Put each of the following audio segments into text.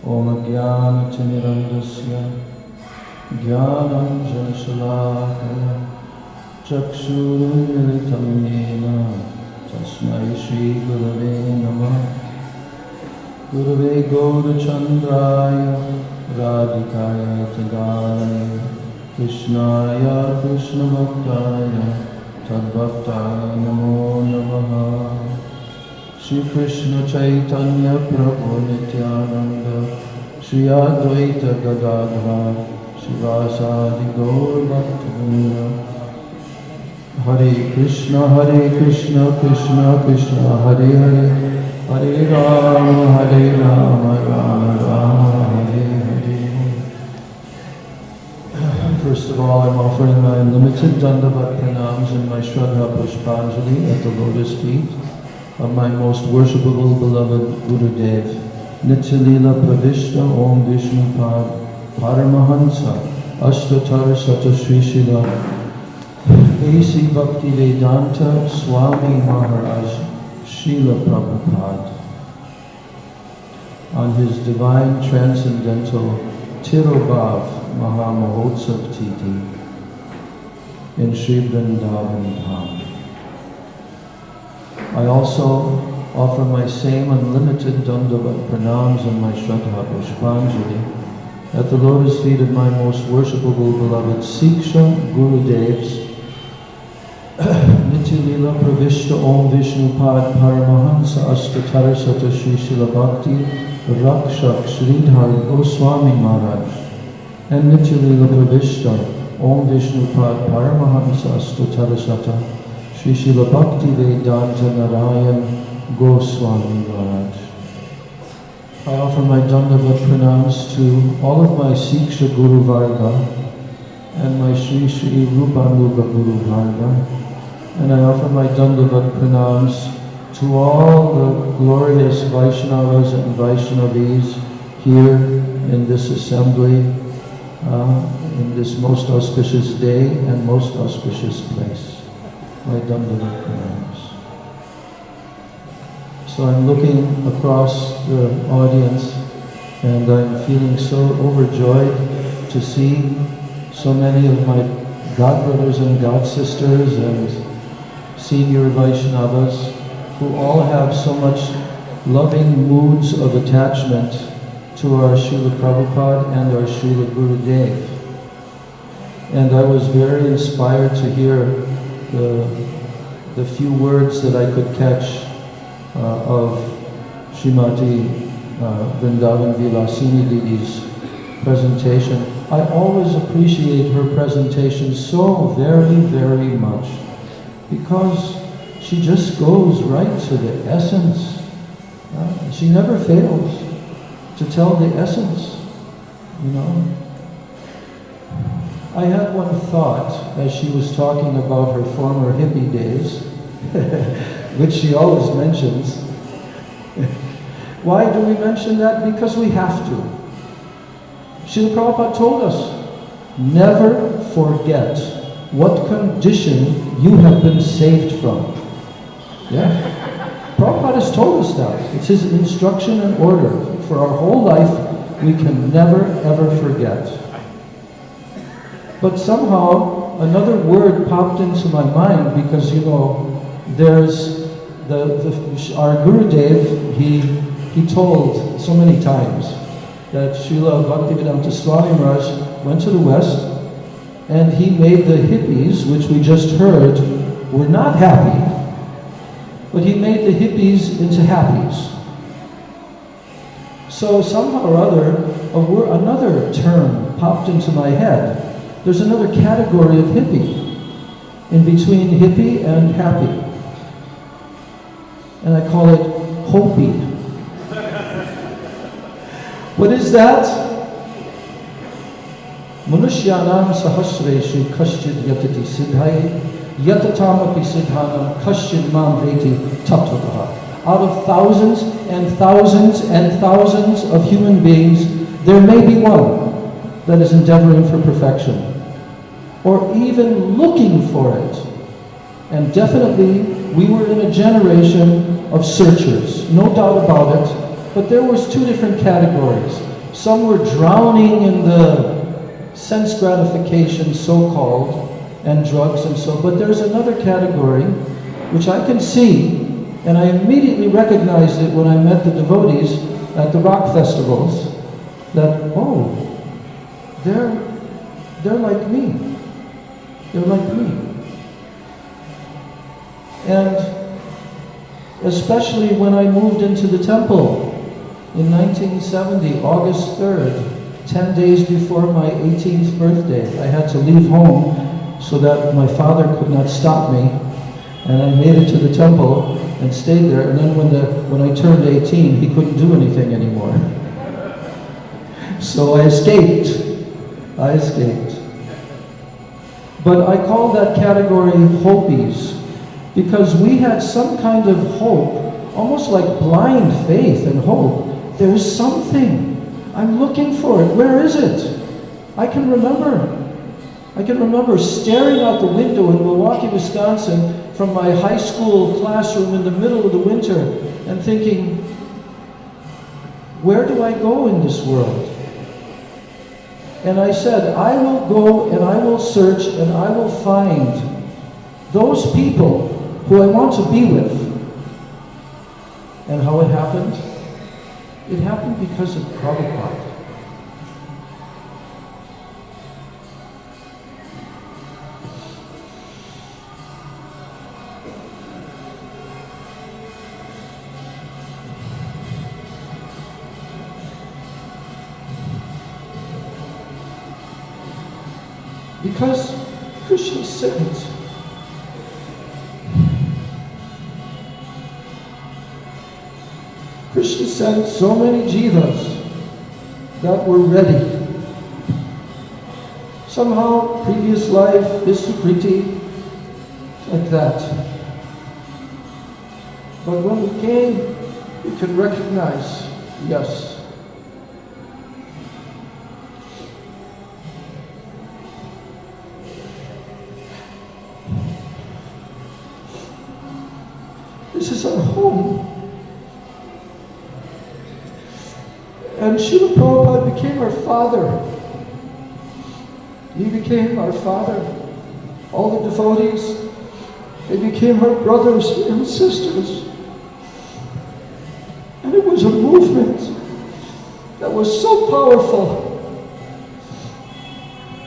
Om Jnana-timirandasya Jnananjana-shalakaya Chakshurunmilitam yena Tasmai Shri Gurave Namah. Gurave Gaurachandraya Radhikaya Tadaya Krishnaya Krishna Bhaktaya Tadbhaktaya Namo Namaha. Shri Krishna Chaitanya Prabhu Nityananda Shri Advaita Gadadhara Shivasadi Gaur Bhaktivinoda. Hare Krishna Krishna Krishna Hare Hare, Hare Rama Rama Rama Hare Hare. First of all, I'm offering my unlimited Dandavat Pranams and my Shraddha Pushpanjali at the lotus feet of my most worshipable beloved Gurudev, Nityalila Pravishta Om Vishnupad Paramahansa Ashtatar Sata Sri Srila A.C. Bhakti Vedanta Swami Maharaj Srila Prabhupada on his divine transcendental Tirobhav Mahamahotsav Tithi in Sri Vrindavan Dham. I also offer my same unlimited Dandavat Pranams and my Shraddha Pushpanjali at the lotus feet of my most worshipable beloved Siksha Gurudevs, Nityalila Pravishta Om Vishnupad Paramahansa Ashtatar Sata Sri Srila Bhakti Rakshak Sridhar Goswami Maharaj, and Nityalila Pravishta Om Vishnupad Paramahansa Ashtatar Sata Sri Srila Bhakti Vedanta Narayan Goswami Maharaj. I offer my Dandavat Pranams to all of my Siksha Guru Varga and my Sri Sri Rupanuga Guru Varga, and I offer my Dandavat Pranams to all the glorious Vaishnavas and Vaishnavis here in this assembly, in this most auspicious day and most auspicious place. My Dandavat Pranams. So I'm looking across the audience and I'm feeling so overjoyed to see so many of my godbrothers and godsisters and senior Vaishnavas who all have so much loving moods of attachment to our Srila Prabhupada and our Srila Gurudev. And I was very inspired to hear the few words that I could catch of Srimati Vrindavan Vilasini Didi's presentation. I always appreciate her presentation so very, very much because she just goes right to the essence. She never fails to tell the essence, you know. I had one thought as she was talking about her former hippie days, which she always mentions. Why do we mention that? Because we have to. Srila Prabhupada told us, never forget what condition you have been saved from. Yeah? Prabhupada has told us that. It's his instruction and order. For our whole life, we can never ever forget. But somehow, another word popped into my mind because, you know, there's our Gurudev, he told so many times that Srila Bhaktivedanta Swami Maharaj went to the West and he made the hippies, which we just heard, were not happy, but he made the hippies into happies. So somehow or other, another term popped into my head. There's another category of hippie, in between hippie and happy. And I call it Hopi. What is that? Manushyanam sahasreshu kaschid yatati siddhai yatatamapi siddhanam kaschid mam veti tattvataha. Out of thousands and thousands and thousands of human beings, there may be one that is endeavoring for perfection, or even looking for it. And definitely, we were in a generation of searchers, no doubt about it. But there was two different categories. Some were drowning in the sense gratification, so-called, and drugs and so, but there's another category which I can see, and I immediately recognized it when I met the devotees at the rock festivals, that, oh, they're like me. They're like me. And especially when I moved into the temple in 1970, August 3rd, 10 days before my 18th birthday. I had to leave home so that my father could not stop me, and I made it to the temple and stayed there, and then when I turned 18, he couldn't do anything anymore. So I escaped. But I call that category Hopies, because we had some kind of hope, almost like blind faith and hope. There's something. I'm looking for it. Where is it? I can remember staring out the window in Milwaukee, Wisconsin, from my high school classroom in the middle of the winter and thinking, where do I go in this world? And I said, I will go and I will search and I will find those people who I want to be with. And how it happened? It happened because of Prabhupada. Because Krishna sent so many jivas that were ready. Somehow, previous life, Visukriti, like that. But when we came, we could recognize, yes, this is our home. And Srila Prabhupada became our father. He became our father. All the devotees, they became our brothers and sisters. And it was a movement that was so powerful,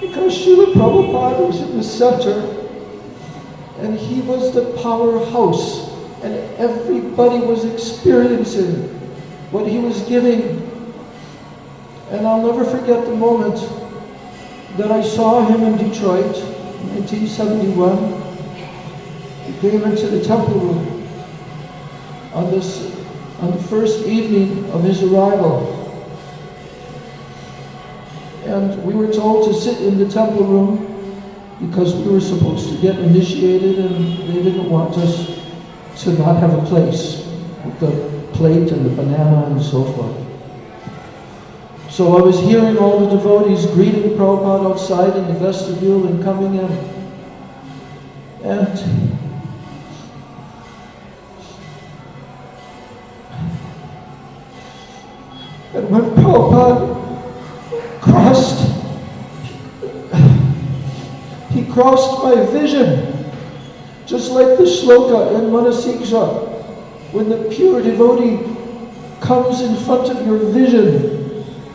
because Srila Prabhupada was in the center, and he was the powerhouse, and everybody was experiencing what he was giving. And I'll never forget the moment that I saw him in Detroit in 1971. He came into the temple room on the first evening of his arrival. And we were told to sit in the temple room because we were supposed to get initiated, and they didn't want us to not have a place with the plate and the banana and so forth. So I was hearing all the devotees greeting Prabhupada outside in the vestibule and coming in. And when Prabhupada crossed my vision, just like the shloka in Manasiksha, when the pure devotee comes in front of your vision.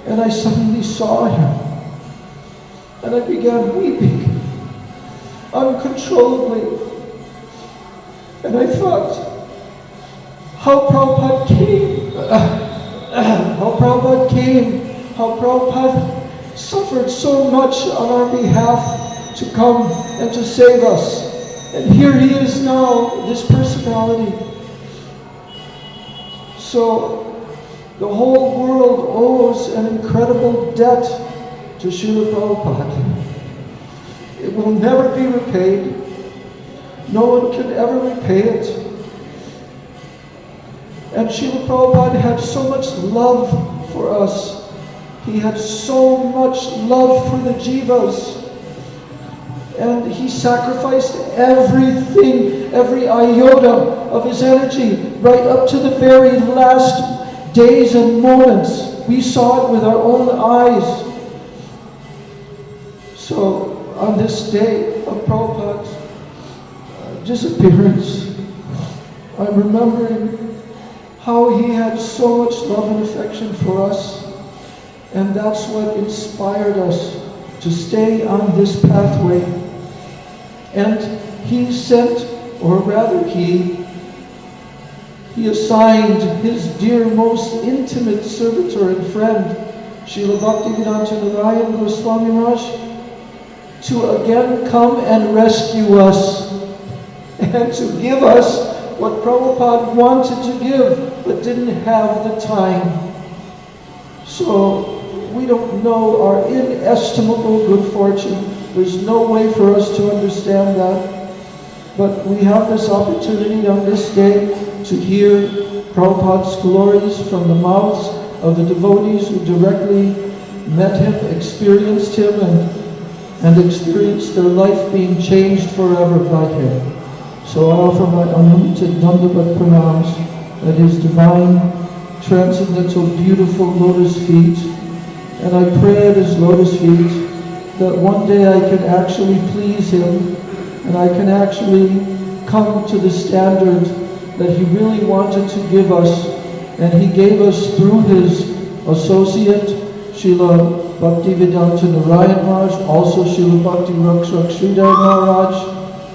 And I suddenly saw him, and I began weeping uncontrollably. And I thought, how Prabhupada came, how Prabhupada suffered so much on our behalf to come and to save us. And here he is now, this personality. So, the whole world owes an incredible debt to Srila Prabhupada. It will never be repaid. No one can ever repay it. And Srila Prabhupada had so much love for us. He had so much love for the jivas. And he sacrificed everything, every iota of his energy, right up to the very last days and moments. We saw it with our own eyes. So on this day of Prabhupada's disappearance, I'm remembering how he had so much love and affection for us, and that's what inspired us to stay on this pathway. And he sent, or rather he assigned his dear, most intimate servitor and friend, Srila Bhaktivedanta Narayan Goswami Maharaj, to again come and rescue us and to give us what Prabhupada wanted to give but didn't have the time. So we don't know our inestimable good fortune. There's no way for us to understand that. But we have this opportunity on this day to hear Prabhupada's glories from the mouths of the devotees who directly met him, experienced him, and experienced their life being changed forever by him. So I offer my unlimited Dandavat pranams at his divine, transcendental, beautiful lotus feet. And I pray at his lotus feet that one day I can actually please him, and I can actually come to the standard that he really wanted to give us, and he gave us through his associate, Srila Bhaktivedanta Narayan Maharaj, also Srila Bhakti Rakshak Sridhar Maharaj.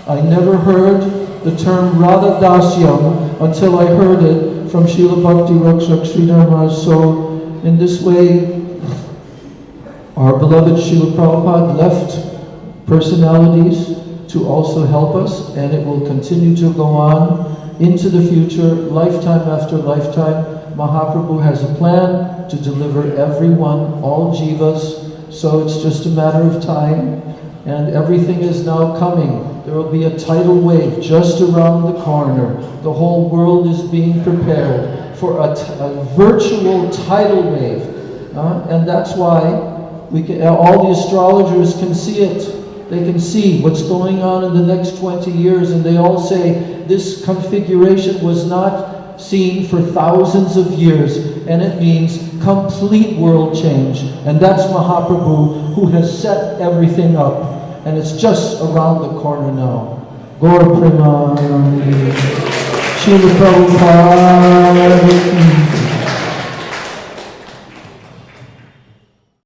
I never heard the term Radha Dasyam until I heard it from Srila Bhakti Rakshak Sridhar Maharaj. So in this way, our beloved Srila Prabhupada left personalities to also help us, and it will continue to go on into the future, lifetime after lifetime. Mahaprabhu has a plan to deliver everyone, all jivas, so it's just a matter of time, and everything is now coming. There will be a tidal wave just around the corner. The whole world is being prepared for a virtual tidal wave, and that's why all the astrologers can see it. They can see what's going on in the next 20 years, and they all say this configuration was not seen for thousands of years, and it means complete world change. And that's Mahaprabhu, who has set everything up, and it's just around the corner now. Gaur Premanandi, Srila Prabhupada.